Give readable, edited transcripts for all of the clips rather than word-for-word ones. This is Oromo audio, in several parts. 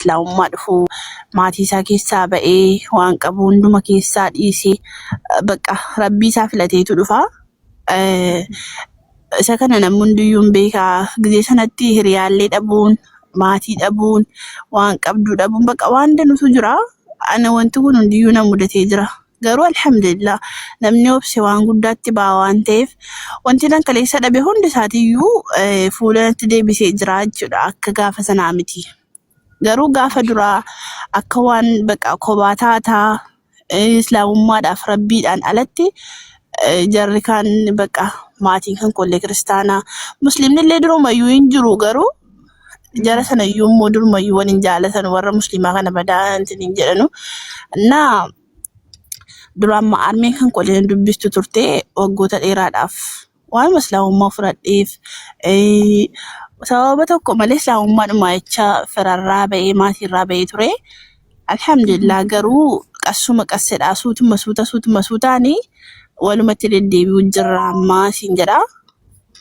islaamummaa dhufu maatii isaa keessaa ba'ee waan qabu hunduma keessaa dhiisee bakka rabbii isaa filateetu dhufa. Isa kana namni hundiyyuu hin beekaa. Gizee sanatti hiriyaallee dhabuun, maatii dhabuun, waan qabduu dhabuun bakka waan danuutu jira. Ana wanti kun hundiyyuu na mudatee jira. Garuu alhamdulillah namni obse waan guddaatti ba'a waan ta'eef wanti nan kaleessa dhabe hundi isaatiiyyuu fuulatti deebisee jira jechuudha. Akka gaafa sanaa miti. Garuu gaafa duraa akka waan bakka kophaa taataa islaamummaadhaaf rabbiidhaan alatti jarri kan bakka maatiin kan kollee kiristaanaa musliimni illee durumayyuu hin jiru garuu jara sanayyuu immoo durumayyuu waliin jaalatan warra musliimaa kana badaa hin jedhanu. Naa duraan ma'armeen kan kolleen dubbistu turte waggoota dheeraadhaaf waan islaamummaa fudhadheef sababa tokko malee islaamummaadhuma jecha firarraa ba'ee maatiirraa ba'ee ture. Alhamdulillah garuu qasuma qassedhaa suutuma suutaanii walumatti deddeebi'u jirra ammaa siin jedha.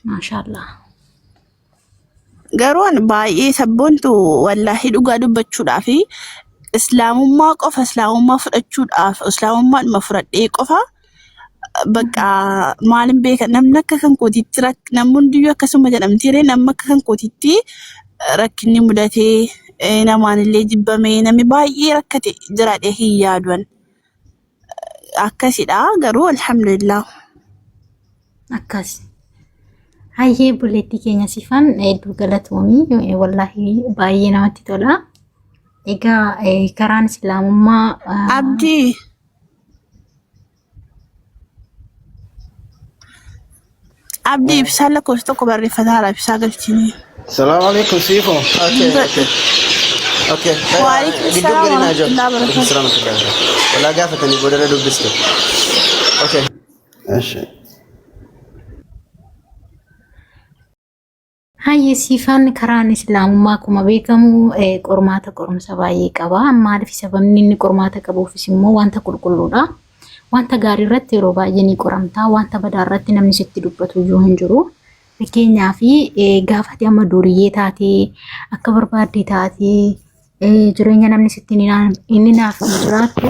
Maashaallah. Garuu ani baay'ee sabboontu wallaahi dhugaa dubbachuudhaaf islaamummaa qofa islaamummaa fudhachuudhaaf islaamummaadhuma fudhadhee qofa bakka maalin beeka namni akka kan kootiitti namni hundiyyuu akkasuma jedhamtiire namni akka kan kootiitti rakkinni mudatee namaanillee jibbamee namni baay'ee rakkate jiraadhee hin yaaduun. Akkasidha garuu alhamdulillah. Akkas. Hayyee buleettii keenya sifan hedduu galatoomii wallaahi baay'ee namatti tola. Egaa karaan islaamummaa Abdii ibsaa lakkoofsa tokko barreeffataadhaaf ibsaa galchini. Salaamu alaikum siifo. Okay. Waalaikum salaam warahmatullahi wabarakatuh. Wala gaafatanii boodara dubbistu. Okay. Eshi. Hayyee sifan karaan islaamummaa akkuma beekamu qormaata qorumsa baay'ee qaba. Maaliif sababni inni qormaata qabuufis immoo wanta qulqulluudha. Wanta gaarii irratti yeroo baay'ee ni qoramta. Wanta badaa irratti namni sitti dubbatu iyyuu hin jiru. Fakkeenyaaf gaafati amma duriyyee taatee akka barbaadde taatee jireenya namni sitti inni naaf jiraattu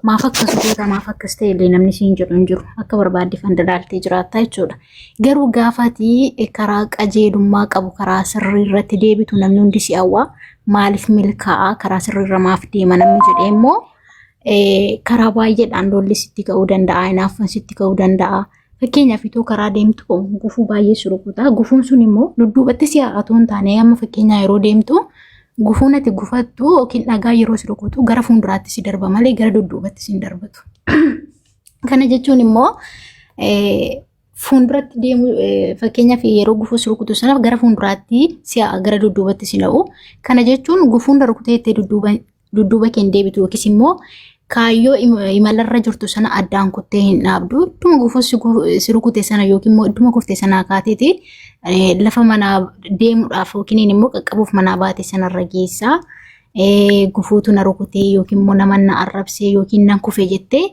maaf akkas goota maaf akkas ta'e illee namni siin jedhu hin jiru. Akka barbaadde fandalaaltee jiraatta jechuudha. Garuu gaafati karaa qajeelummaa qabu karaa sirrii irratti deebitu namni hundi si hawwa. Maaliif milkaa'a karaa sirrii irra maaf deema namni jedhee immoo karaa baay'eedhaan lolli sitti ka'uu danda'a. Hinaaffaan sitti ka'uu danda'a. Fakkeenyaaf itoo karaa deemtu gufuu baay'ee si rukuta. Gufuun sun immoo dudduubatti si haa'atu hin taane amma fakkeenyaa yeroo deemtu gufuun ati gufattu yookiin dhagaa yeroo si rukutu gara fuulduraatti si darba malee gara dudduubatti si hin darbatu. Kana jechuun immoo fuulduratti deemu fakkeenyaaf yeroo gufuu si rukutu sanaaf gara fuulduraatti si haa'a gara dudduubatti si na'u. Kana jechuun gufuun rukutee itti dudduuba kee hin deebitu yookiis immoo kaayyoo imalarra jirtu sana addaan kuttee hin dhaabdu. Idduma gufuu si rukute sana yookiin immoo idduma kuftee sanaa kaateeti lafa manaa deemuudhaaf yookiin immoo qaqqabuuf manaa baate sanarra geessaa. Gufuutu na rukutee yookiin immoo nama na arrabsee yookiin nan kufe jettee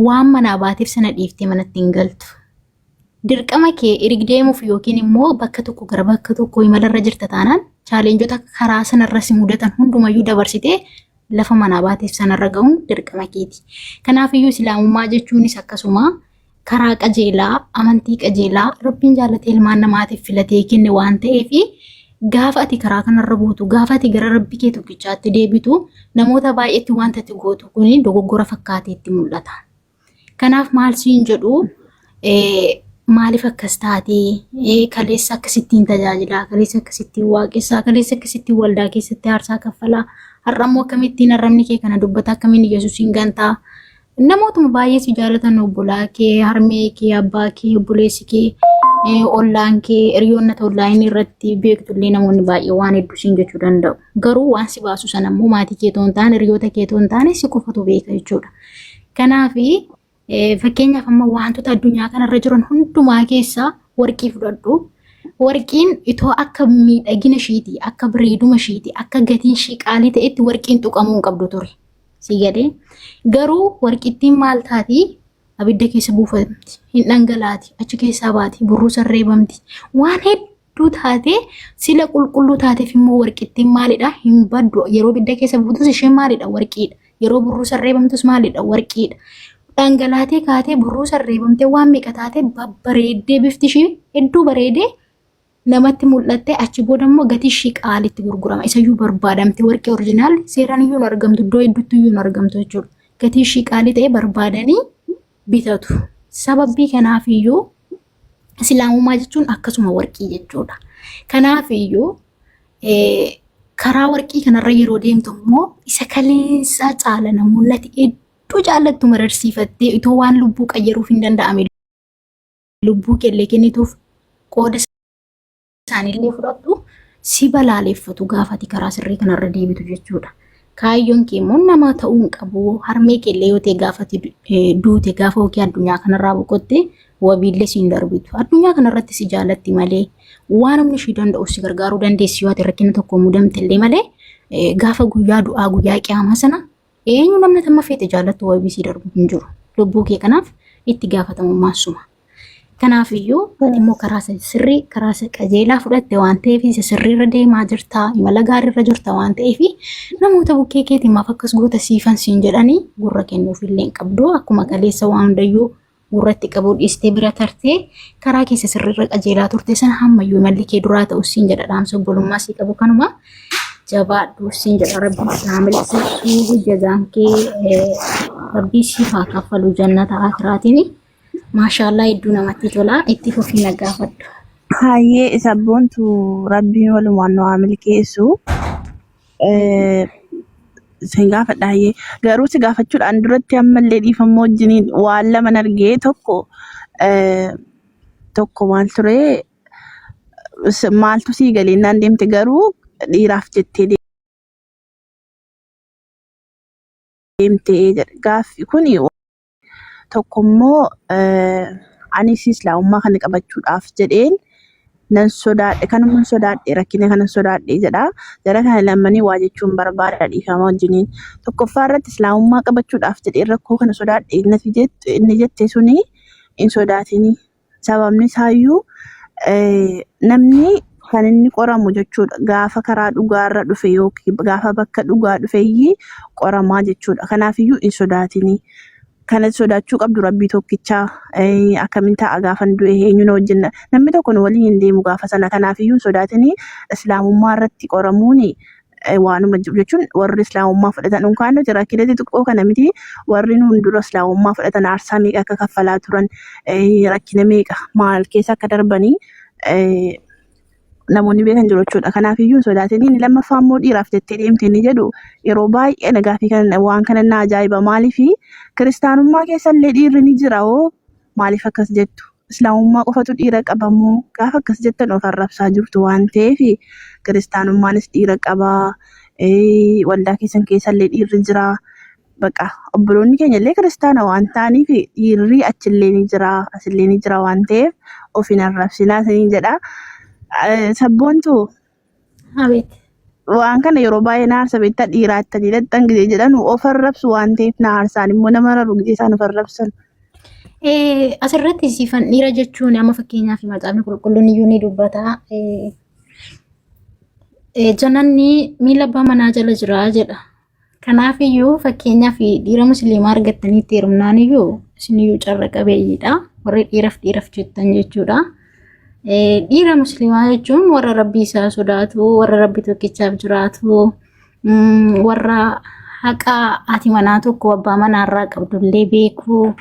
waan manaa baateef sana dhiiftee manatti hin galtu. Dirqama kee irigdeemuuf yookiin immoo bakka tokko gara bakka tokko imalarra jirta taanaan chaalenjoota karaa sanarra si mudatan hundumayyuu dabarsitee lafa manaa baateef sanarra ga'uun dirqama keeti. Kanaafiyyuu islaamummaa jechuunis akkasuma karaa qajeelaa amantii qajeelaa rabbiin jaallatee ilmaan namaatiif filatee kenne waan ta'eef gaafa ati karaa kanarra buutu gaafa ati gara rabbi kee tokkichaatti deebitu namoota baay'eetti wanta ati gootu kun dogoggora fakkaateetti mul'ata. Kanaaf maal siin jedhu maaliif akkas taatee kaleessa akkasittiin tajaajilaa kaleessa akkasittiin waaqessaa kaleessa akkasittiin waldaa keessatti aarsaa kaffalaa har'ammoo akkamittiin arrabni kee kana dubbata akkamiin Yesuusiin gantaa namootuma baay'ee si jaallatan obbolaa kee harmee kee abbaa kee obboleessi kee ollaan kee hiriyoonnata onlaayinii irratti beektullee namoonni baay'ee waan hedduu siin jechuu danda'u. Garuu waan si baasu sana immoo maatii kee toon taane hiriyoota kee toon taane si qofatu beeka jechuudha. Kanaaf fakkeenyaaf amma wantoota addunyaa kanarra jiran hundumaa keessaa warqii fudhadhu. Warqiin itoo akka miidhagina ishiiti, akka bareeduma ishiiti, akka gatiin ishii qaalii ta'etti warqiin tuqamuu hin qabdu ture. Si galee garuu warqittiin maal taati? Abidda keessa buufamti, hin dhangalaati, achi keessaa baati, burruusa reebamti. Waan bareedduu taate sila qulqulluu taateef immoo warqittiin maalidha hin baddu yeroo bidda keessa buutus isheen maalidha warqiidha yeroo burruu sarreebamtus maalidha warqiidha dhangalaatee kaatee burruu sarreebamtee waan meeqa taate babbareeddee bifti ishee hedduu bareedee namatti mul'atte achi booda immoo gatii ishee qaalitti gurgurama isayyuu barbaadamte warqee orjinaal seeraan iyyuu hin argamtu iddoo hedduutti iyyuu hin argamtu jechuudha gatii ishee qaalii ta'e barbaadanii bitatu sababii kanaaf iyyuu islaamummaa jechuun akkasuma warqii jechuudha kanaaf iyyuu karaa warqii kanarra yeroo deemtu immoo isa kaleessaa caala namoonni hedduu jaallattu mararsiifattee itoo waan lubbuu qayyaruuf hin danda'ame lubbuu kellee kennituuf qooda isaanillee fudhattu si balaaleffatu gaafati karaa sirrii kanarra deebitu jechuudha. Kaayyoon kee immoo nama ta'uu hin qabu harmee kellee yoo ta'e gaafati duute gaafa hojii addunyaa kanarraa boqotte wabiillee siin darbitu. Addunyaa kanarratti si jaallatti malee waan humni ishii danda'u si gargaaruu dandeessi yoo ta'e rakkina tokko mudamtellee malee gaafa guyyaa du'aa guyyaa qiyaamaa sana eenyu namni tamma feete jaallattu wabii si darbu hin jiru. Lubbuu kee kanaaf itti gaafatamummaa suma. Kanaaf iyyuu immoo karaa sirrii karaa qajeelaa fudhatte waan ta'eef isa sirriirra deemaa jirta imala gaariirra jirta waan ta'eef namoota bukkee keetiin maaf akkas goota siifan siin jedhanii gurra kennuufillee hin qabdu akkuma kaleessa waan hundayyuu gurratti qabuu dhiistee bira tartee karaa keessa sirriirra qajeelaa turte sana hammayyuu imalli kee duraa ta'u siin jedha dhaamsa obbolummaa sii qabu kanuma jabaadhu siin jedha rabbi islaamil sirrii jazaan kee rabbi siif haa kaffalu jannata akiraatiin. Maashaallah hedduu namatti tola itti fufii nagaafadhu. Hayyee sabboontu rabbiin walumaan nu haa milkeessu. Sin gaafadha hayyee garuu si gaafachuudhaan duratti ammallee dhiifammoo wajjiniin waan lama argee tokko maal ture maaltu sii galee naan deemte garuu dhiiraaf jettee deemte gaaffi kuni. Tokkommoo anis islaamummaa kana qabachuudhaaf jedheen nan sodaadhe kanuma sodaadhe rakkina kana sodaadhe jedha jara kana lamanii waa jechuun barbaada dhiifama wajjiniin tokkoffaa irratti islaamummaa qabachuudhaaf jedheen rakkoo kana sodaadhe inni jette suni hin sodaatini sababni isaayyuu namni kan inni qoramu jechuudha gaafa karaa dhugaarra dhufe yookiin gaafa bakka dhugaa dhufeeyyii qoramaa jechuudha kanaafiyyuu hin sodaatini. Kana sodaachuu qabdu rabbii tokkichaa akkamiin ta'a gaafa du'e eenyu na wajjin namni tokko nu waliin hin deemu gaafa sana kanaafiyyuu sodaatanii islaamummaa irratti qoramuun waanuma jechuun warri islaamummaa fudhatan dhuunfaan nuti rakkina xixiqqoo kana miti warri nuun dura islaamummaa fudhatan aarsaa meeqa akka kaffalaa turan rakkina meeqa maal keessa akka darbanii namoonni beekan jiru jechuudha. Kanaafiyyuu sodaatanii lammaffaa immoo dhiiraaf jettee deemte ni jedhu yeroo baay'ee nagaafii kana waan kana na ajaa'iba maaliifi kiristaanummaa keessallee dhiirri ni jira hoo maaliif akkas jettu islaamummaa qofatu dhiira qabamoo gaafa akkas jettan of arrabsaa jirtu waan ta'eef kiristaanummaanis dhiira qabaa waldaa keessan keessallee dhiirri jira baqa obboloonni keenyallee kiristaana waan ta'aniif dhiirri achillee ni jira asillee ni jira waan ta'eef of hin arrabsinaa saniin jedha. Sabboontu waan kana yeroo baay'ee na aarsa beektaa dhiiraatti dadhan gidee jedhan of arrabsu waan ta'eef na aarsaan immoo nama rarru gidee isaan of arrabsan. Asirratti siifan dhiira jechuun amma fakkeenyaaf macaafni qulqulluun iyyuu ni dubbata. Jannanni miila abbaa manaa jala jira jedha. Kanaaf iyyuu fakkeenyaaf dhiira musliimaa argattaniitti heerumnaan iyyuu isin iyyuu carra qabeeyyiidha. Warri dhiiraaf jettan jechuudha. Dhiira musliimaa jechuun warra rabbii isaa sodaatu warra rabbii tokkichaaf jiraatu warra haqa ati manaa tokko abbaa manaarraa qabdullee beeku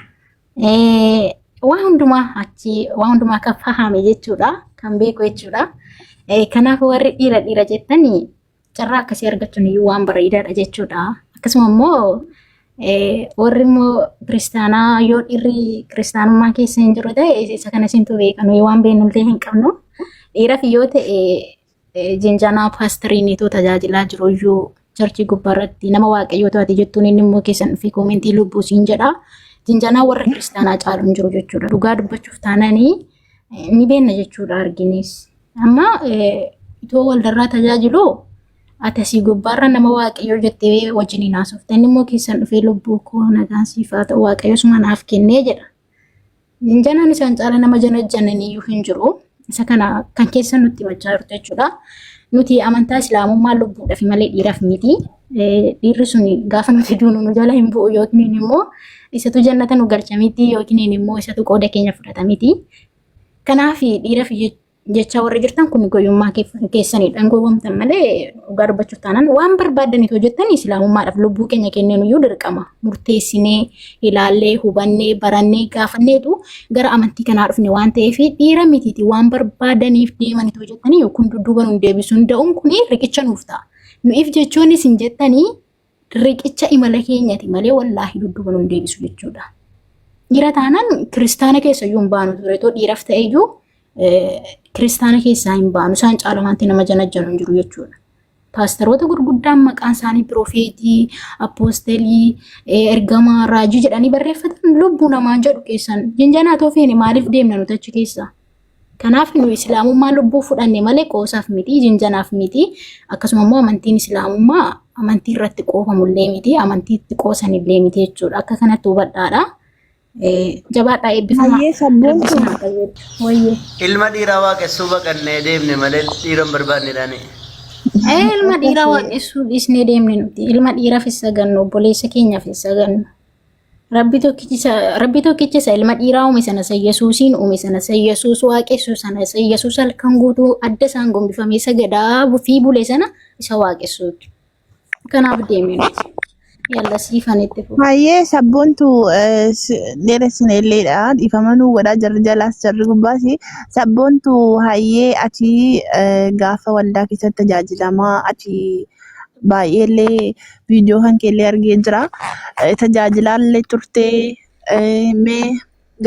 waan hundumaa kan fahame jechuudha kan beeku jechuudha. Kanaaf warri dhiira jettanii carraa akkasii argachuun iyyuu waan bareedaadha jechuudha. Akkasuma immoo warri immoo kiristaanaa yoo dhiirri kiristaanummaa keessa hin jiru ta'e isa kana isintu beekanu waan beeknullee hin qabnu dhiiraaf yoo ta'e jinjanaa paastariiniitu tajaajilaa jiru iyyuu charchii gubbaarratti nama waaqayyoo taate jettuun inni immoo keessan dhufee koomentii lubbuu siin jedha jinjanaa warra kiristaanaa caalu hin jiru jechuudha dhugaa dubbachuuf taananii ni beekna jechuudha arginis amma itoo waldarraa tajaajilu atasii gubbaarra nama waaqayyoo jettee wajjiniin haasofte inni immoo keessan dhufee lubbuu koo nagaan siifaa ta'u waaqayyo suma naaf kennee jedha. Jinjanaan isaan caala nama janajjanan iyyuu hin jiru. isa kana kan keessa nutti himachaa jirtu jechuudha. Nuti amantaa islaamummaa lubbuudhaaf malee dhiiraaf miti. Dhiirri sun gaafa nuti duunu nu jala hin bu'u yookiin immoo isatu jannata nu galcha miti yookiin immoo isatu qooda keenya fudhata miti. Kanaaf dhiiraaf jecha warri jirtan kun goyummaa keessanidhaan gowwomtan malee dhugaa dubbachuuf taanaan waan barbaadaniif hojjettan islaamummaadhaaf lubbuu keenya kenneen iyyuu dirqama. Murteessinee ilaallee hubannee barannee gaafanneetu gara amantii kanaa dhufne waan ta'eef dhiira mitiiti waan barbaadaniif deemaniif hojjettanii yookiin dudduuba nu deebisuun da'uun kun riqicha nuuf ta'a. Nuuf jechuunis hin jettanii riqicha imala keenyati malee wallaahi dudduuba nu deebisu jechuudha. Dhiira taanaan kiristaana keessa iyyuu hin baanu tureetoo dhiiraaf ta'e iyyuu kiristaana keessaa hin baanu isaan caalamaatti nama janajjanu hin jiru jechuudha. Paasteroota gurguddaan maqaan isaanii piroofeetii, apoosteelii, ergamaa, raajii jedhanii barreeffatan lubbuu namaa jedhu keessan jinjanaa toofeeni maaliif deemna nuti achi keessaa? Kanaaf nu islaamummaa lubbuu fudhanne malee qoosaaf miti, jinjanaaf miti. Akkasuma immoo amantiin islaamummaa amantii irratti qoofamullee miti, amantii itti qoosanillee miti jechuudha. Akka kanatti hubadhaadha. Jabaadhaa eebbifamaa. Ilma dhiiraa waaqessuu baqannee deemne malee dhiira hin barbaannedhaani. Ilma dhiiraa waaqessuu dhiisnee deemne nuti. Ilma dhiiraaf isa gannu, obboleessa keenyaaf isa gannu. Rabbi tokkicha ilma dhiiraa uume sana isa Yesuusiin uume sana isa Yesuus waaqessu sana isa Yesuus halkan guutuu adda isaan gombifamee sagadaa fi bule sana isa waaqessuuti. Kanaaf deemne nuti. Yalla siifanitti fuudha. Hayyee sabboontu dheeressine illeedha. Dhiifamanuu godhaa jarri jalaas jarri gubbaas. Sabboontu hayyee ati gaafa waldaa keessatti tajaajilamaa ati baay'eellee viidiyoo kan keellee argee jira. Tajaajilaallee turtee mee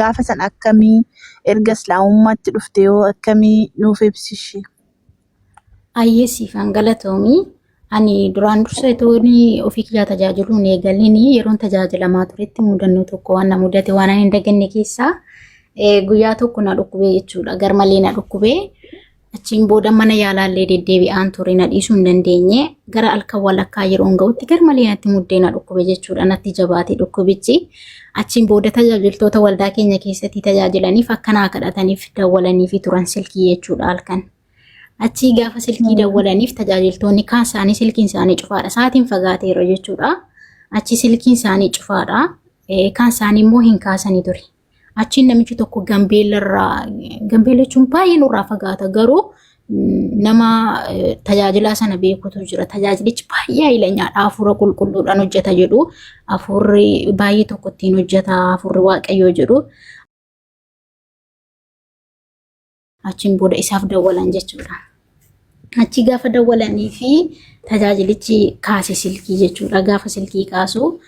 gaafa san akkamii erga islaamummaatti dhufte yoo akkamii nuuf ibsishi? Hayyee siifan galatoomii. Ani duraan dursa itooni ofii kiyyaa tajaajiluun eegalini yeroon tajaajilamaa turetti mudannoo tokko waan na mudate waan hin daganne keessaa guyyaa tokko na dhukkubee jechuudha. Garmalee na dhukkubee achiin booda mana yaalaallee deddeebi'aan ture na dhiisuu hin dandeenye gara halkan walakkaa yeroon ga'utti garmalee natti muddee na dhukkubee jechuudha. Natti jabaatee dhukkubichi achiin booda tajaajiltoota waldaa keenya keessatti tajaajilaniif akkanaa kadhataniif dawwalaniif turan silkii jechuudha halkan. Achi gaafa silkii dawwalaniif tajaajiltoonni kaan isaanii silkiin isaanii cufaadha. Sa'aatiin fagaateera jechuudha. Achi silkiin isaanii cufaadha. Kaan isaanii immoo hin kaasanii ture. Achi namichi tokko gambeellarraa gambeellachuun baay'ee nurraa fagaata garuu nama tajaajilaa sana beekutu jira. Tajaajilichi baay'ee ailanyaadha. Hafuura qulqulluudhaan hojjeta jedhu. Hafuurri baay'ee tokko ittiin hojjeta. Hafuurri waaqayyoo jedhu. Achiin booda isaaf dawwalan jechuudha. Achi gaafa dawwalanii fi tajaajilichi kaase silkii jechuudha. Gaafa silkii kaasu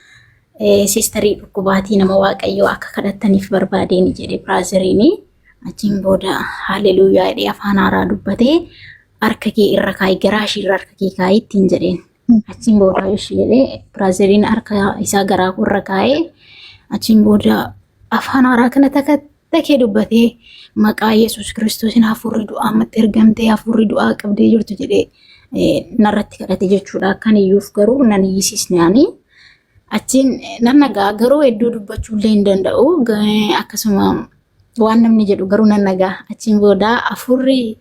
siistarii dhukkubaatii nama waaqayyoo akka kadhattaniif barbaadeen jedhe biraaziriini. Achiin booda haleluuyaa jedhee afaan haaraa dubbatee harka kee irra kaayee garaa ishee irra harka kee kaayee ittiin jedheen. Achiin booda ishee jedhee biraaziriin harka isaa garaa irra kaayee achiin booda afaan haaraa kana takee dubbatee maqaa Yesuus Kiristoosiin hafuurri du'aa ammatti ergamtee hafuurri du'aa qabdee jirtu jedhee narratti kadhate jechuudha. Akkan iyyuuf garuu nan hiisisnaani. Achiin nan nagaa garuu hedduu dubbachuullee hin danda'u. Akkasuma waan namni jedhu garuu nan nagaa. Achiin booda hafuurri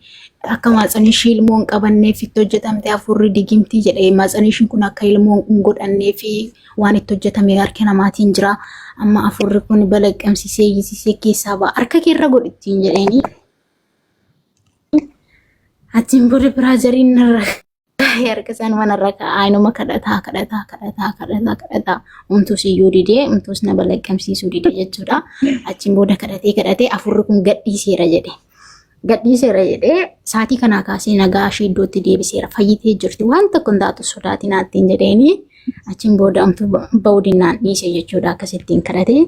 akka maatsanii ishee ilmoo hin qabanneef itti hojjetamte hafuurri digimtii jedhee maatsanii ishiin kun akka ilmoo hin godhanneef waan itti hojjetame harka namaatiin jira. Amma hafuurri kun balaqqamsiisee hiisisee keessaa ba'a harka kee irra godhittiin jedheeni. Achiin booda biraaziriin narra harka isaan manarra kaa'inuma kadhataa umtuus iyyuu didee umtuus na balaqqamsiisuu didee jechuudha. Achiin booda kadhatee hafuurri kun gadhiiseera jedhe. Gadhiiseera jedhee saatii kanaa kaasee nagaa ishee iddootti deebiseera fayyitee jirti waan tokko hin taatu sodaatinaattiin jedheeni. Achiin booda amtuu ba'uudinaan dhiise jechuudha akkasittiin kadhatee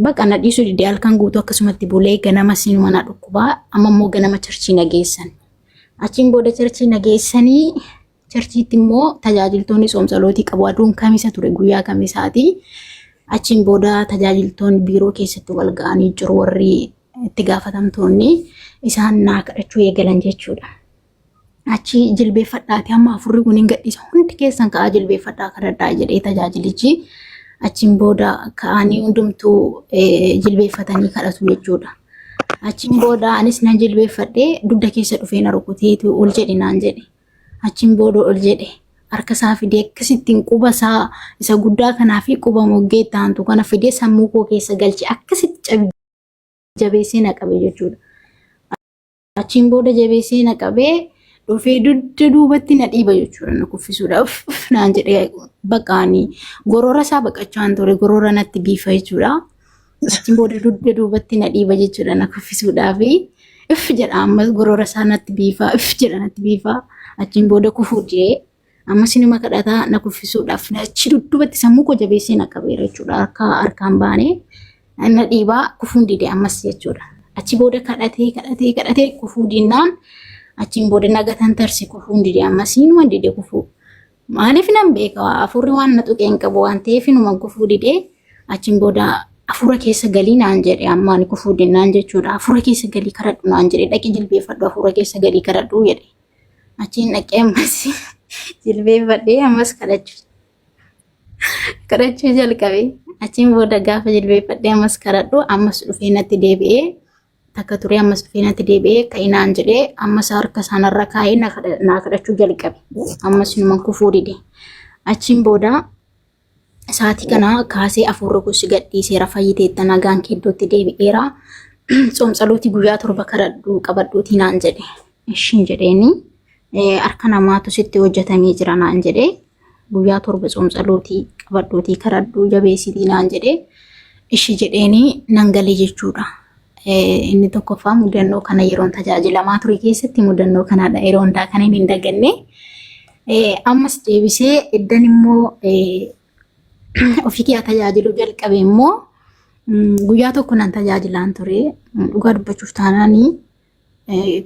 bakka na dhiisuu didee halkan guutuu akkasumatti bulee ganama sinuma na dhukkubaa amma immoo ganama charchii nageessan. Achiin booda charchii nageessanii charchiitti immoo tajaajiltoonni soomsalootii qabu aduun kamisa ture guyyaa kamisaati. Achiin booda tajaajiltoonni biiroo keessatti wal ga'anii jiru warri itti gaafatamtoonni isaan naa kadhachuu eegalan jechuudha. Achi jilbeeffadhaati amma hafuurri kun hin gadhiisa hundi keessan ka'aa jilbeeffadhaa kadhadhaa jedhee tajaajilichi achiin booda ka'anii hundumtuu jilbeeffatanii kadhatu jechuudha. Achiin booda anis nan jilbeeffadhee dugda keessa dhufee na rukuteetu ol jedhe naan jedhe. Achiin booda ol jedhe harka isaa fidee akkasittiin quba isaa isa guddaa kanaa fi quba moggee taantu kana fidee sammuu koo keessa galche akkasitti jabeessee na qabe jechuudha. Achiin booda jabeessee na qabee dhufee dugda duubatti na dhiiba jechuudha na kuffisuudhaaf naan jedhee baqaanii gorora isaa baqachaa ture gorora natti biifa jechuudha. Achiin booda dugda duubatti na dhiiba jechuudha na kuffisuudhaaf if jedha ammas gorora isaa natti biifa if jedha natti biifa. Achiin booda kufuu jee amma sinima kadhataa na kuffisuudhaaf achi dudduubatti sammuu koo jabeessee na qabeera jechuudha harkaan baanee na dhiibaa kufuun dide ammas jechuudha. Achi booda kadhatee kufuu dinnaan achiin booda nagatan tarsi kufuun dide ammas inuma dide kufuu. Maaliif nan beeka afurri waan na tuqeen qabu waan ta'eef inuma kufuu dide achiin booda afura keessa galii naan jedhe ammaan kufuu dinnaan jechuudha. Afura keessa galii kadhadhu naan jedhe dhaqi jilbeeffadhu afura keessa galii kadhadhu jedhe. Achiin dhaqee ammas jilbeeffadhee ammas kadhachuu jalqabe. Achiin booda gaafa jilbeeffadhee ammas kadhadhu ammas dhufee natti deebi'ee takka ture ammas dhufee natti deebi'ee ka'inaan jedhee ammas harka isaanirra kaa'ee naa kadhachuu jalqabe. Ammas numan kufuu dide. Achiin booda sa'aatii kana kaasee afurri gosi gadhiiseera fayyiteetta nagaan keeddootti deebi'eera. Tsoomsalootii guyyaa 7 kadhadhu qabadhuutii naan jedhe. Ishiin jedheeni harka namaatu sitti hojjetamee jira naan jedhe. Guyyaa 7 tsoomsalootii qabadhuutii kadhadhu jabeessitii naan jedhe. Ishi jedheeni nan galee jechuudha. Inni tokkoffaa mudannoo kana yeroon tajaajilamaa ture keessatti mudannoo kanaadha yeroo hundaa kan hin daganne. Ammas deebisee iddan immoo ofii kee tajaajilu jalqabe immoo guyyaa tokko nan tajaajilaan ture dhugaa dubbachuuf taanaanii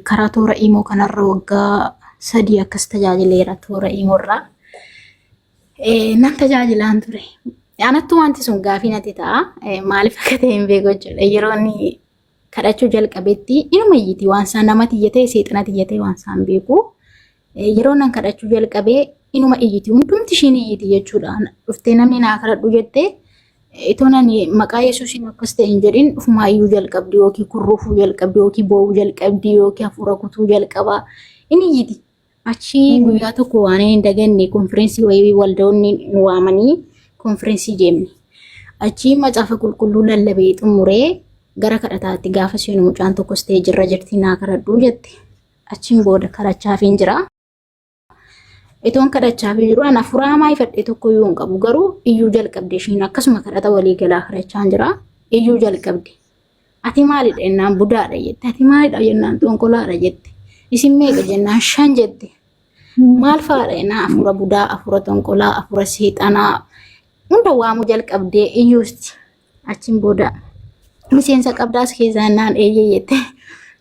karaa toora imoo kanarra waggaa 3 akkas tajaajileera toora imoorraa nan tajaajilaan ture. Anattu wanti sun gaafii natti ta'a maaliif akka ta'e hin beeku jechuudha. Yeroo inni kadhachuu jalqabetti inuma iyyiti waan isaan namatti iyyate seexanatti iyyate waan isaan beeku. Yeroo nan kadhachuu jalqabee inuma iyyiti hundumti ishiin iyyiti jechuudha. Dhuftee namni naa kadhadhu jettee itoo nani maqaa Yesuusiin akkas ta'e hin jedhin ufumaa iyyuu jalqabdi yookiin kurruufuu jalqabdi yookiin boo'uu jalqabdi yookiin hafuura kutuu jalqabaa inni iyyiti. Achi guyyaa tokko waan hin daganne konfirensii wayii waldaa'onni nu waamanii konfirensii deemne. Achi macaafa qulqulluu lallabee xumuree gara kadhataatti gaafa seenu mucaan tokkos ta'e jirra jirti naa kadhadhu jette. Achiin booda kadhachaaf hin jira. Itoon kadhachaaf jiru ana furaamaa ifadhee tokko yoo hin qabu garuu iyyuu jalqabde ishiin akkasuma kadhata walii galaa kadhachaa jira iyyuu jalqabde. Ati maalidha jennaan budaadha jette. Ati maalidha jennaan xonqolaadha jette. Isin meeqa jennaan 5 jette. Maal fa'aadha jennaan afura budaa, afura xonqolaa, afura seexanaa hunda waamu jalqabdee iyyuusti. Achiin booda miseensa qabdaas keessaa naan eeyyee jette.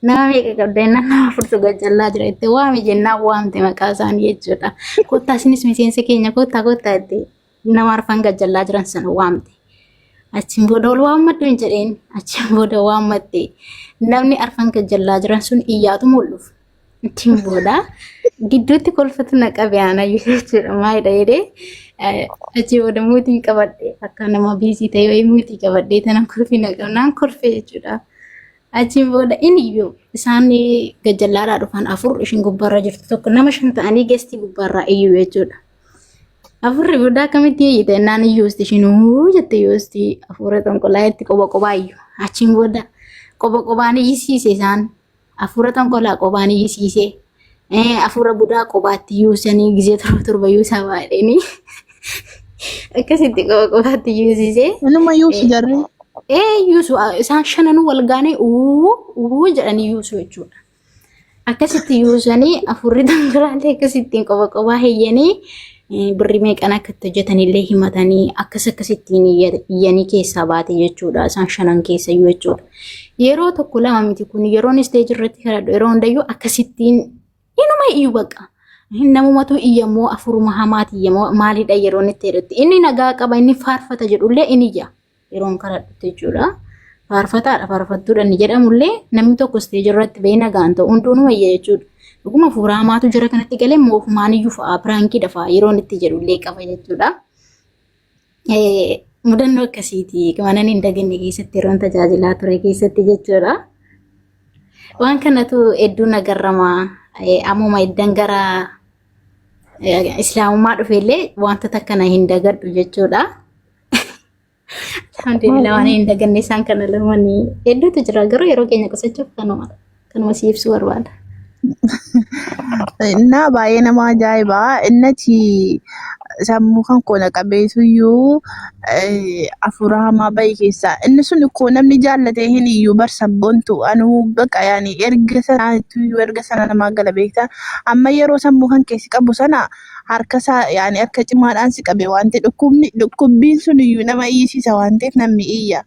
Nama meeqa qabda jennaan nama 4 gajjallaa jira jette waami jennaan waamte maqaa isaanii jechuudha. Kottaa isinis miseensa keenya kottaa jette nama arfan gajjallaa jiran sana waamte. Achiin booda ol waammaddu hin jedheen achiin booda waammatte namni arfan gajjallaa jiran sun iyyaatu mul'uuf. Achiin booda gidduutti kolfatu na qabe aanayyuu jechuudha maalidha jedhee achi booda muutii qabadhe akka nama biisii ta'e wayii muutii qabadhee tanan kolfii na qabnaan kolfee jechuudha. Achiin booda iniyyuu isaan gajjallaadhaa dhufan 4 ishiin gubbaarra jirtu tokko nama 5 ta'anii geestii gubbaarraa iyyuu jechuudha. Afurri booda akkamitti iyyite jennaan iyyuusti ishiin jette iyyuusti afura xonqolaa itti qoba iyyuu. Achiin booda qobaan iyyisiise isaan afura xonqolaa qobaan iyyisiise. Afura budaa qobaatti iyyuusanii gizee torba iyyuusaa baadheenii akkasitti qobaatti iyyuusise. Inuma iyyuusu jarri. Yuusu isaan 5 wal gaanii jedhanii yuusu jechuudha. Akkasitti yuusanii afurri xonqolaallee akkasittiin qobaa heeyyanii birrii meeqan akka itti hojjetanillee himatanii akkasittiin iyyanii keessaa baate jechuudha. Isaan 5 keessa iyyuu jechuudha. Yeroo tokko lama miti kun yeroon isteejii irratti kadhadhu yeroo hundayyuu akkasittiin inuma iyyuu baqa. Namumatu iyyamoo afuruma hamaati iyyamoo maalidha yeroon itti jedhutti inni nagaa qaba inni faarfata jedhullee inni iyya yeroon kadhadhutti jechuudha. Faarfataadha faarfattuudha inni jedhamullee namni tokko isteejii irratti bahee nagaan ta'u hunduunuma iyya jechuudha. Dhuguma fuuraa hamaatu jira kanatti galee moofumaan iyyuu fa'aa piraankiidha fa'aa yeroon itti jedhullee qaba jechuudha. Mudannoo akkasiiti. Kanan hin daganne keessatti yeroon tajaajilaa ture keessatti jechuudha. Waan kanatu hedduu nagarrama. Ammuma iddan gara islaamummaa dhufellee wantoota akkana hin dagadhu jechuudha. Alhamdulillah waan hin daganne isaan kana lamanii hedduutu jira garuu yeroo keenya qusachuuf kanuma si ibsuu barbaada. Inna baay'ee nama ajaa'ibaa. Innati sammuu kan koona qabeetuyyuu afuura hamaa bayi keessaa. Inni sun koo namni jaallatee hin iyyuu barsabboontu anuu baqa yaani erga sanaatiyyuu erga sana namaa gala beektaa. Amma yeroo sammuu kan keessi qabu sana harka isaa yaani harka cimaadhaan si qabe waan ta'e dhukkubbiin sun iyyuu nama iyyisiisa waan ta'eef namni iyya.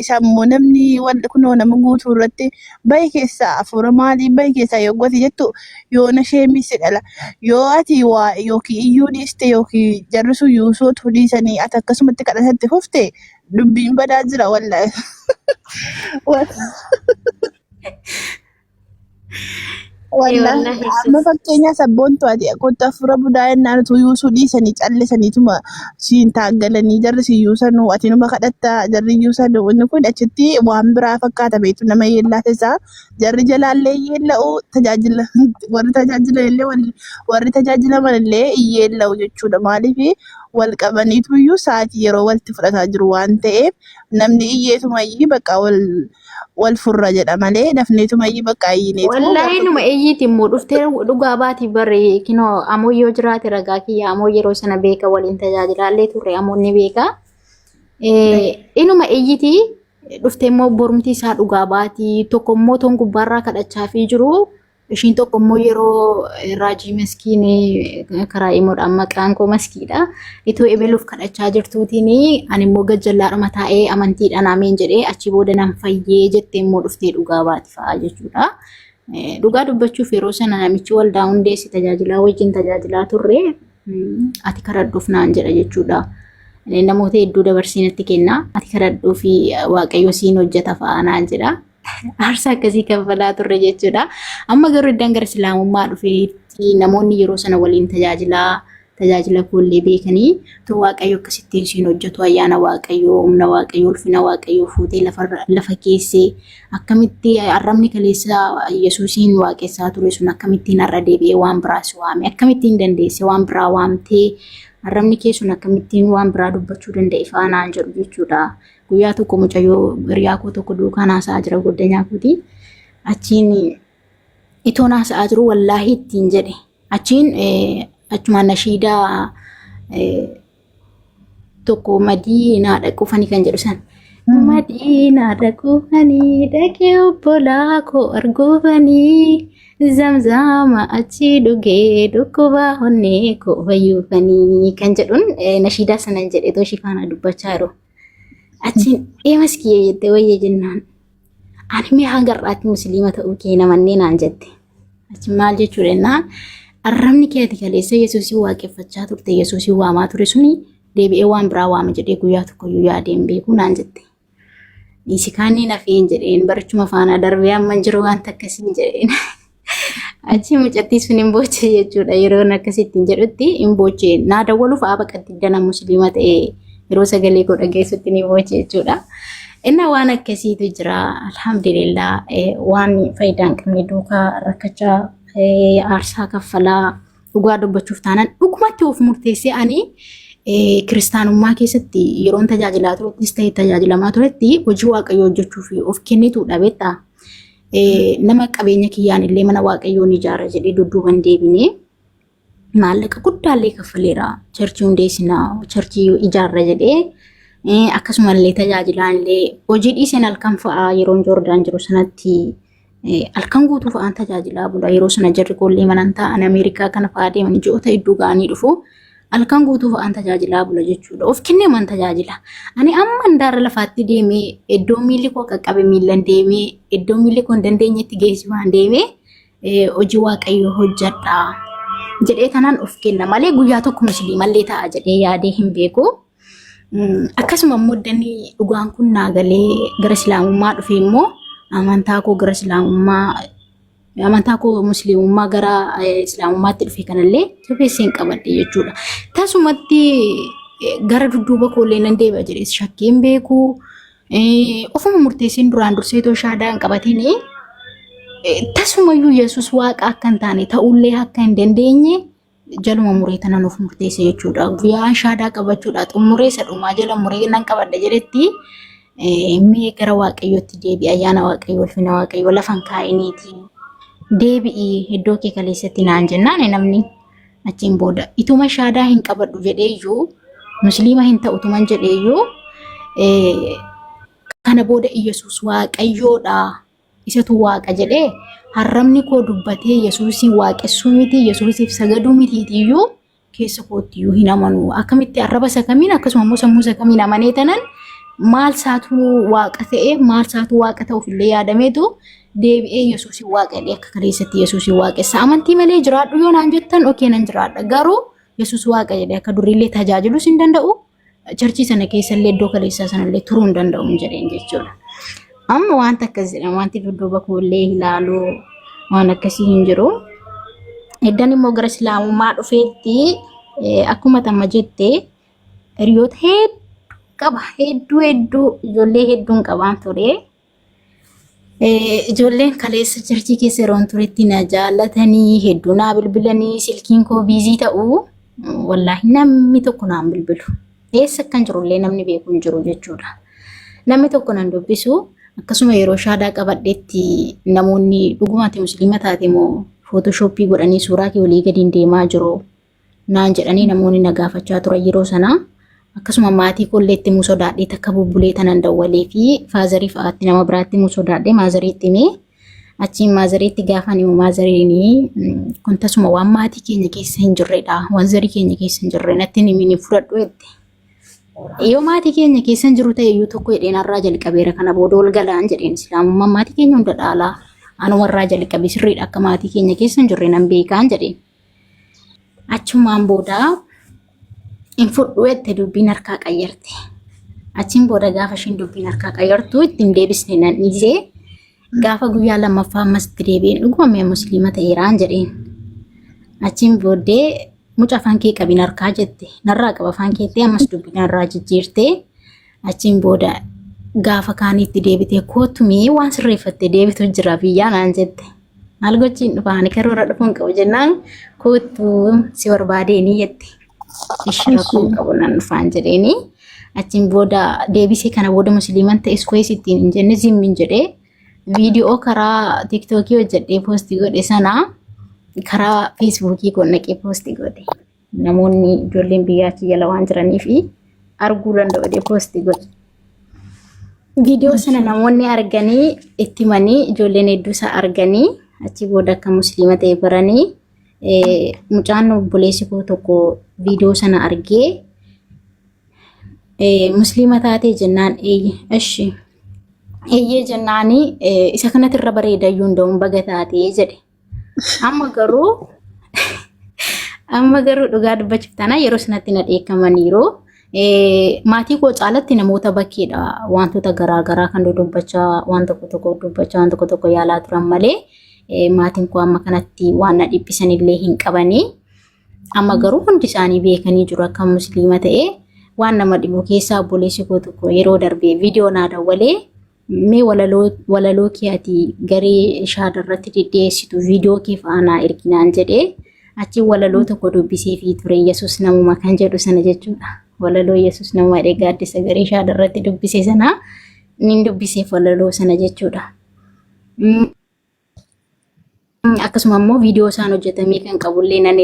Sammuu namni wanta kunoo nama guutuu irratti bayi keessaa afuura maalii bayi keessaa yoggoti jettu yoo na sheemisi dhala. Yoo ati waa yookiin iyyuu dhiiste yookiin jarri sun yuusootu dhiisanii ati akkasumatti kadhatatti fufte dubbiin badaa jira wallaahi. Wallahi amma fakkeenya sabboontu ati akkota afuura budaa jennaan utuu yuusuu dhiisanii callisaniituma siin taaggalanii jarri si yuusanuu ati numa kadhatta jarri yuusanuu inni kun achitti waan biraa fakkaata beektu nama yeellaa isaa jarri jalaallee yeella'u tajaajila warri tajaajilaman illee yeella'u jechuudha maaliif wal qabaniitu iyyuu sa'aatii yeroo walitti fudhataa jiru waan ta'eef namni iyyeetumayyii bakka wal furra jedha malee dafneetumayyii bakka iyyineetu. Wallahi numa iyyiiti immoo dhuftee dhugaa baati barre kinoo ammoo yoo jiraate ragaa kiyya ammoo yeroo sana beeka waliin tajaajilaallee turre ammoonni beeka. Inuma iyyiti dhuftee immoo borumti isaa dhugaa baati tokko immoo ton gubbaarraa kadhachaa fi jiru. Ishiin tokko immoo yeroo raajii maskiinii karaa imoodhaan maqaan koo maskiidha. Itoo ebeluuf kadhachaa jirtuutiin ani immoo gajjallaadhuma taa'ee amantiidhaan ameen jedhee achi booda nan fayyee jettee immoo dhuftee dhugaa baati fa'aa jechuudha. Dhugaa dubbachuuf yeroo sana namichi waldaa hundeessi tajaajilaa wajjin tajaajilaa turre ati kadhadhuuf naan jedha jechuudha. Namoota hedduu dabarsinatti kenna ati kadhadhuuf waaqayyo siin hojjeta fa'aa naan jedha. Aarsaa akkasii kaffalaa turre jechuudha. Amma garuu iddaan gara islaamummaa dhufeetti namoonni yeroo sana waliin tajaajila koollee beekanii tu waaqayyo akkasittiin siin hojjetu ayyaana waaqayyoo humna waaqayyoo ulfina waaqayyoo fuutee lafa keessee akkamitti arrabni kaleessa Yesuusiin waaqessaa ture sun akkamittiin har'a deebi'ee waan biraas waame akkamittiin dandeesse waan biraa waamtee arrabni kee sun akkamittiin waan biraa dubbachuu danda'e faanaan jedhu jechuudha. Guyyaa tokko mucayyoo hiriyaa koo tokko duukaan haasa'aa jira goddanyaa kooti. Achiin itoon haasa'aa jiru wallaahi ittiin jedhe. Achiin achumaan nashiidaa tokko madiinaa dhaquufanii kan jedhu san. Madiinaa dhaquufanii dhaqee obbolaa koo arguufanii zamzama achi dhugee dhukkubaa honnee koo fayyuufanii kan jedhuun nashiidaa sanan jedhe too shifaana dubbachaa jiru. Achiin maskiyee jettee wayyee jennaan ani mee hanga har'aatti musliima ta'uu kee namannee naan jette. Achiin maal jechuudha jennaan arrabni keeti kaleessa Yesuusii waaqeffachaa turte Yesuusii waamaa ture suni deebi'ee waan biraa waama jedhee guyyaa tokkoyyuu yaadeen beekuu naan jette. Dhiisi kaanii nafeen jedheen barichuma faana darbee amman jiru wanta akkasiin jedheen. Achi mucattii sun hin booche jechuudha yeroo akkasittiin jedhutti hin booche naa dawwaluuf aabaqatti dana musliima ta'ee yeroo sagalee koo dhageessutti ni booche jechuudha. Inna waan akkasiitu jira alhamdulillah waan faayidaan qabne duukaa rakkachaa aarsaa kaffalaa dhugaa dubbachuuf taanaan dhugumatti of murteessee ani kiristaanummaa keessatti yeroon tajaajilaa turettis ta'e tajaajilamaa turetti hojii waaqayyoo hojjechuuf of kennituudha beektaa. Nama qabeenya kiyyaan illee mana waaqayyoon ijaara jedhee dudduuban deebinee maallaqa guddaallee kaffaleera churchii hundeessinaa churchii ijaarra jedhee akkasumallee tajaajilaallee hojii dhiiseen halkan fa'aa yeroon Joordaan jiru sanatti halkan guutuu fa'aan tajaajilaa bula yeroo sana jarri koollee manan ta'an Ameerikaa kana fa'aa deeman ji'oota hedduu ga'anii dhufu halkan guutuu fa'aan tajaajilaa bula jechuudha of kennee man tajaajila ani amma handaara lafaatti deemee iddoo miilli koo qaqqabe miillan deemee iddoo miilli koo hin dandeenyetti geessifaan deemee hojii waaqayyoo hojjedha jedhee kanaan of kenna malee guyyaa tokko musliimallee ta'a jedhee yaadee hin beeku. Akkasuma immoo danni dhugaan kun naagalee gara islaamummaa dhufe immoo amantaa koo gara islaamummaa amantaa koo musliimummaa gara islaamummaatti dhufe kanallee sufeesseen qabadhe jechuudha. Tasumatti gara dudduuba koollee nan deebi'a jedhees shakkeen beeku ofuma murteesseen duraan dursee too shaadaa hin qabatiin Tasumayyuu Yesuus waaqa akka hin taane ta'ullee akka hin dandeenye jaluma muree tana nuuf murteesse jechuudha. Guyyaa shaadaa qabachuudha xumuree isa dhumaa jala muree nan qabadha jedhetti mee gara waaqayyootti deebi'i ayyaana waaqayyoo ulfina waaqayyoo lafan kaa'iniiti deebi'i iddoo kee kaleessatti naan jennaan namni achiin booda ituma shaadaa hin qabadhu jedheeyyuu musliima hin ta'u tuman jedheeyyuu kana booda Yesuus waaqayyoodha isatu waaqa jedhee harramni koo dubbatee Yesuusin waaqessuu miti Yesuusiif sagaduu mitiitiyyuu keessa kootiyyuu hin amanu akkamitti arraba isa kamiin akkasuma immoo sammuu isa kamiin amanee tanan maal saatu waaqa ta'e maal saatu waaqa ta'uuf illee yaadameetu deebi'ee Yesuusin waaqadhe akka kaleessatti Yesuusin waaqessa amantii malee jiraadhu yoo naan jettan okee nan jiraadha garuu Yesuus waaqa jedhee akka duriillee tajaajilus hin danda'u charchii sana keessallee iddoo kaleessaa sanallee turuu hin danda'u jedheen jechuudha. Amma wanta akkas jedhama wanti dudduuba koollee ilaaluu waan akkasii hin jiru. Eddan immoo gara islaamummaa dhufeetti akkuma tamma jettee hiriyoota hedduu qaba hedduu ijoollee hedduun qabaan ture. Ijoolleen kaleessa charchii keessa yeroon turetti na jaallatanii hedduu naa bilbilanii silkiin koo biizii ta'uu wallaahi namni tokko naan bilbilu. Eessa akkan jirullee namni beeku hin jiru jechuudha. Namni tokko nan dubbisu akkasuma yeroo shaadaa qabadheetti namoonni dhugumaatti musliima taate moo footoshoppii godhanii suuraa kee olii gadiin deemaa jiru naan jedhanii namoonni na gaafachaa turan yeroo sana akkasuma maatii kolleetti muu sodaadhee takka bubbulee tanan dawwalee fi faazarii fa'aatti nama biraatti muu sodaadhee maazariitti mee achiin maazariitti gaafan immoo maazariinii kun tasuma waan maatii keenya keessa hin jirredha waan zarii keenya keessa hin jirre natti nimi fudhadhu jette. Yoo maatii keenya keessa jiru ta'e iyyuu tokko jedheen har'aa jalqabeera kana booda ol galaan jedheen islaamummaan maatii keenya hunda dhaalaa anu warraa jalqabe sirriidha akka maatii keenya keessa hin jirre nan beekaan jedheen. Achumaan booda hin fudhu jette dubbiin harkaa qayyarte. Achiin booda gaafa ishiin dubbiin harkaa qayyartu ittiin deebisne nan dhiisee gaafa guyyaa lammaffaa ammasitti deebi'een dhuguma musliima ta'eeraan jedheen. Achiin booddee mucaa afaan kee qabin harkaa jette narraa qaba afaan keetti ammas dubbii narraa jijjiirtee achiin booda gaafa kaaniitti deebitee kootumii waan sirreeffatte deebitu jira biyyaa naan jette maal gochiin dhufaani karoora dhufuun qabu jennaan kootuu si barbaadeenii jette ishii rakkoon qabu nan dhufaan jedheeni achiin booda deebisee kana booda musliiman ta'e iskuwees ittiin hin jenne zimmin jedhee viidiyoo karaa tiiktookii hojjedhee poostii godhe sanaa karaa feesbuukii kun naqee poostii godhe namoonni ijoolleen biyyaa kiyya waan jiranii fi arguu danda'u jedhee poostii godhe. Viidiyoo sana namoonni arganii itti manii ijoolleen hedduu isaa arganii achi booda akka musliima ta'e baranii mucaan obboleessi koo tokko viidiyoo sana argee musliima taatee jennaan eeyyee eeyyee jennaanii isa kanatti irra bareedayyuu hunda'uun baga taatee jedhe. Amma garuu dhugaa dubbachuuf taanaa yeroo sanatti na dheekkamaniiru. Maatii koo caalatti namoota bakkeedha wantoota garaagaraa kan dubbachaa waan tokko tokko yaalaa turan malee maatiin koo amma kanatti waan na dhiphisanillee hin qabanii. Amma garuu hundi isaanii beekanii jiru akka musliima ta'e waan nama dhibu keessaa obboleessi koo tokko yeroo darbee viidiyoo naa dawwalee mee walaloo keeti garee shaadarratti deddeessitu viidiyoo kee faana erginaan jedhee achi walaloo tokko dubbisee fi ture Yesuus namuma kan jedhu sana jechuudha. Walaloo Yesuus namuma dhee gaaddisa garee shaadarratti dubbisee sana nin dubbiseef walaloo sana jechuudha. Akkasuma immoo viidiyoo isaan hojjetamee kan qabullee nan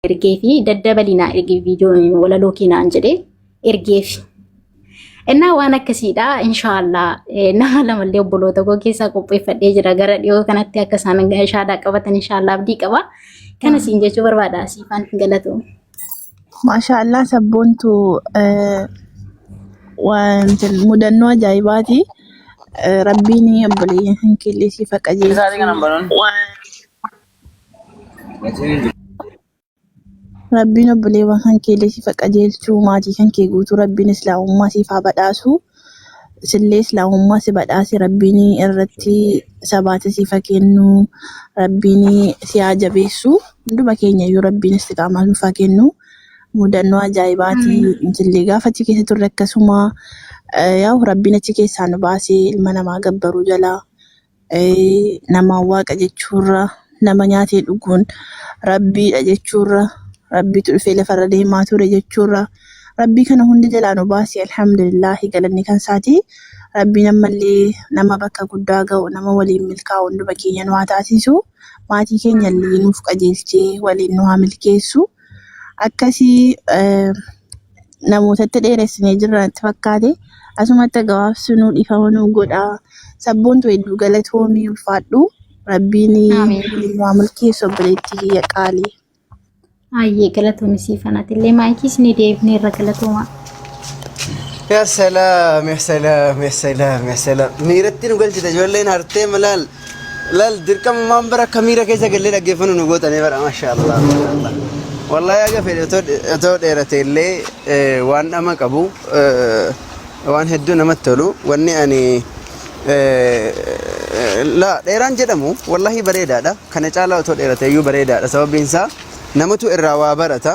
ergee fi daddabalinaa ergee viidiyoo walaloo keenaan jedhee ergeef. Innaa waan akkasiidha inshaallah nama lamallee obboloota koo keessaa qopheeffadhee jira gara dhiyoo kanatti akka isaan shaadaa qabatan inshaallah abdii qaba. Kana siin jechuu barbaada siifaan galatu. Maashaallah sabboontu wanti mudannoo ajaa'ibaati. Rabbiin obboleeyyan keellee siifa qajeelchu. Rabbiin obboleewwan kan keellee siifa qajeelchuu maatii kan kee guutuu rabbiin islaamummaa siifaa badhaasu sillee islaamummaa si badhaase rabbiin irratti sabaata siifa kennu rabbiin si haa jabeessu hunduma keenya iyyuu rabbiin istiqaamaa nuufaa kennu mudannoo ajaa'ibaati sillee gaafa achi keessa turre akkasuma yaa rabbiin achi keessaa nu baasee ilma namaa gabbaruu jalaa nama waaqa jechuurra nama nyaatee dhuguun rabbiidha jechuurra rabbiitu dhufee lafarra deemaa ture jechuurra rabbii kana hundi jalaa nu baasee alhamdulillahi galanni kan isaati. Rabbiin ammallee nama bakka guddaa ga'u nama waliin milkaa'u hunduma keenya nu haa taasisu. Maatii keenya illee nuuf qajeelchee waliin nu haa milkeessu. Akkasii namootatti dheeressinee jirra natti fakkaate. Asumatti gabaabsinuu dhiifama nuu godha. Sabboontu hedduu galatoomii ulfaadhu. Rabbiin Amiin. waa milkeessu obboleettii kiyya qaalii. Ayyee galatoomii siifanaatillee maayikiis ni deebinee irra galatooma. يا سلام يا سلام يا سلام يا سلام ميرتين وقلت تجولين هرتين ملال لال دركم مامبرا كميرة كيسا قال لي كيف نقول أنا برا ما شاء الله ما شاء الله والله يا قفل أتود إيرتين لي وان أما كبو وان هدونا متلو واني أني لا إيران جدمو والله بريدة دا كان يجعله أتود إيرتين يو بريدة سبب بينسا نمتو إروا برتا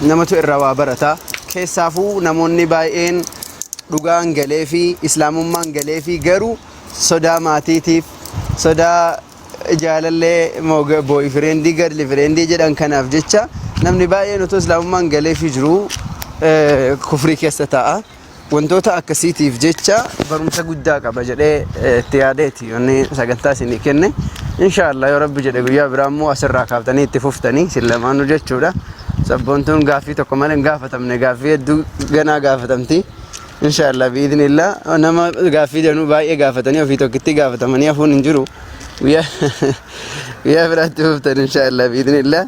نمتو إروا برتا keessafuu namoonni baay'een dhugaan galee fi islaamummaan galee fi garuu sodaa maatiitiif sodaa jaalallee booyfirendii garlifirendii jedhan kanaaf jecha namni baay'een otoo islaamummaan galee fi jiru kufrii keessa taa'a. Wantoota akkasiitiif jecha barumsa guddaa qaba jedhee itti yaadeeti wanni sagantaa isinii kenne. Inshaallah yoo Rabbi jedhe guyyaa biraa immoo asirraa kaaftanii itti fuftanii isin lamaanuu jechuudha. Sabboontuun gaaffii tokko malee hin gaafatamne gaaffii hedduu ganaa gaafatamti. Inshaallah biidhnillah nama gaaffii danuu baay'ee gaafatanii ofii tokkitti gaafatamanii hafuun hin jiru. Guyyaa biraatti fuftan inshaallah biidhnillah.